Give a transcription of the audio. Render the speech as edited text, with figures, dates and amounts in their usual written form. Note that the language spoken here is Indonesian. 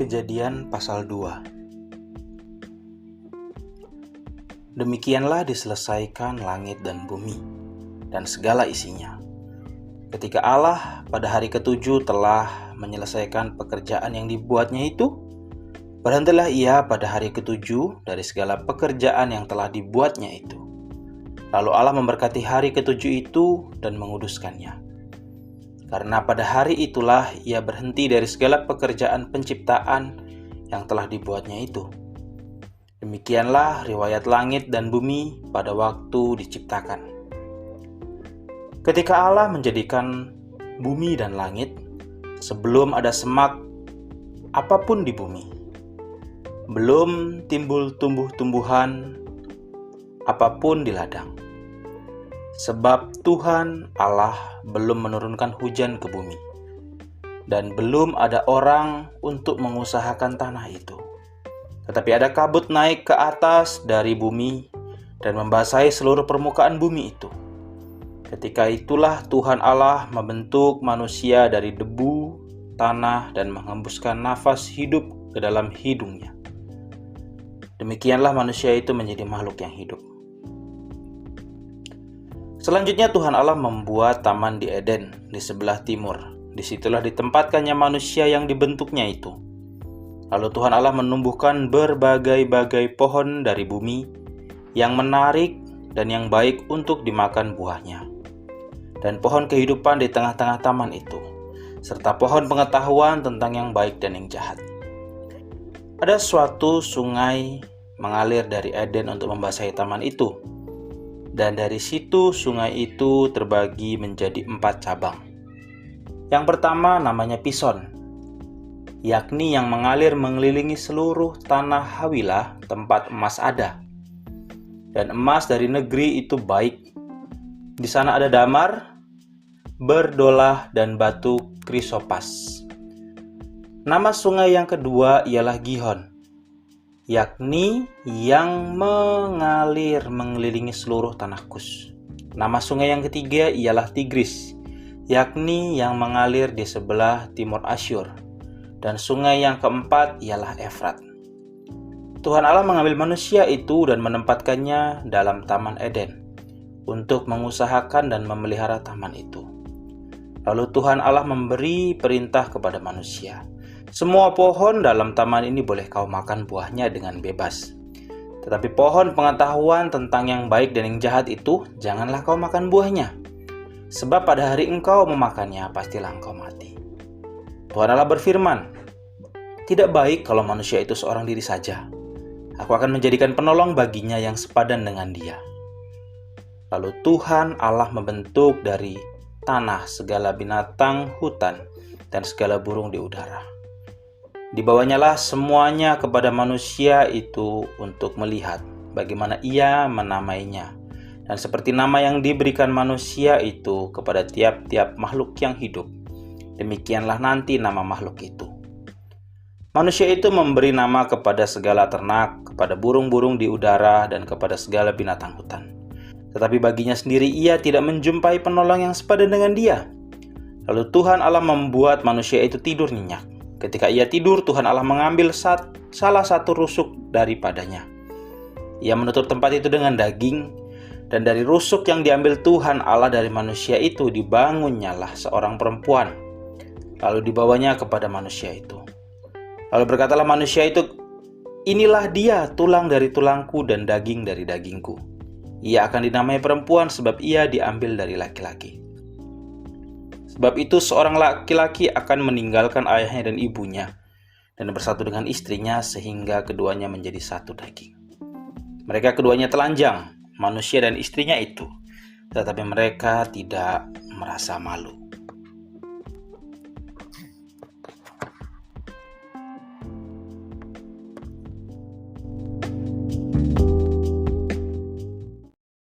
Kejadian pasal 2. Demikianlah diselesaikan langit dan bumi dan segala isinya. Ketika Allah pada hari ketujuh telah menyelesaikan pekerjaan yang dibuatnya itu, berhentilah ia pada hari ketujuh dari segala pekerjaan yang telah dibuatnya itu. Lalu Allah memberkati hari ketujuh itu dan menguduskannya. Karena pada hari itulah ia berhenti dari segala pekerjaan penciptaan yang telah dibuatnya itu. Demikianlah riwayat langit dan bumi pada waktu diciptakan. Ketika Allah menjadikan bumi dan langit, sebelum ada semak apapun di bumi, belum timbul tumbuh-tumbuhan apapun di ladang. Sebab Tuhan Allah belum menurunkan hujan ke bumi, dan belum ada orang untuk mengusahakan tanah itu. Tetapi ada kabut naik ke atas dari bumi dan membasahi seluruh permukaan bumi itu. Ketika itulah Tuhan Allah membentuk manusia dari debu tanah dan menghembuskan nafas hidup ke dalam hidungnya. Demikianlah manusia itu menjadi makhluk yang hidup. Selanjutnya Tuhan Allah membuat taman di Eden di sebelah timur. Disitulah ditempatkannya manusia yang dibentuknya itu. Lalu Tuhan Allah menumbuhkan berbagai-bagai pohon dari bumi yang menarik dan yang baik untuk dimakan buahnya, dan pohon kehidupan di tengah-tengah taman itu, serta pohon pengetahuan tentang yang baik dan yang jahat. Ada suatu sungai mengalir dari Eden untuk membasahi taman itu. Dan dari situ sungai itu terbagi menjadi 4 cabang. Yang pertama namanya Pison, yakni yang mengalir mengelilingi seluruh tanah Hawilah tempat emas ada. Dan emas dari negeri itu baik. Di sana ada damar, berdolah, dan batu krisopas. Nama sungai yang kedua ialah Gihon, yakni yang mengalir mengelilingi seluruh tanah Kus. Nama sungai yang ketiga ialah Tigris, yakni yang mengalir di sebelah timur Asyur. Dan sungai yang keempat ialah Efrat. Tuhan Allah mengambil manusia itu dan menempatkannya dalam Taman Eden untuk mengusahakan dan memelihara taman itu. Lalu Tuhan Allah memberi perintah kepada manusia, semua pohon dalam taman ini boleh kau makan buahnya dengan bebas. Tetapi pohon pengetahuan tentang yang baik dan yang jahat itu, janganlah kau makan buahnya. Sebab pada hari engkau memakannya, pastilah engkau mati. Tuhan Allah berfirman, tidak baik kalau manusia itu seorang diri saja. Aku akan menjadikan penolong baginya yang sepadan dengan dia. Lalu Tuhan Allah membentuk dari tanah segala binatang hutan dan segala burung di udara. Dibawanyalah semuanya kepada manusia itu untuk melihat bagaimana ia menamainya. Dan seperti nama yang diberikan manusia itu kepada tiap-tiap makhluk yang hidup, demikianlah nanti nama makhluk itu. Manusia itu memberi nama kepada segala ternak, kepada burung-burung di udara, dan kepada segala binatang hutan. Tetapi baginya sendiri ia tidak menjumpai penolong yang sepadan dengan dia. Lalu Tuhan Allah membuat manusia itu tidur nyenyak. Ketika ia tidur, Tuhan Allah mengambil salah satu rusuk daripadanya. Ia menutup tempat itu dengan daging, dan dari rusuk yang diambil Tuhan Allah dari manusia itu dibangunnyalah seorang perempuan. Lalu dibawanya kepada manusia itu. Lalu berkatalah manusia itu, inilah dia, tulang dari tulangku dan daging dari dagingku. Ia akan dinamai perempuan sebab ia diambil dari laki-laki. Sebab itu seorang laki-laki akan meninggalkan ayahnya dan ibunya dan bersatu dengan istrinya sehingga keduanya menjadi satu daging. Mereka keduanya telanjang, manusia dan istrinya itu, tetapi mereka tidak merasa malu.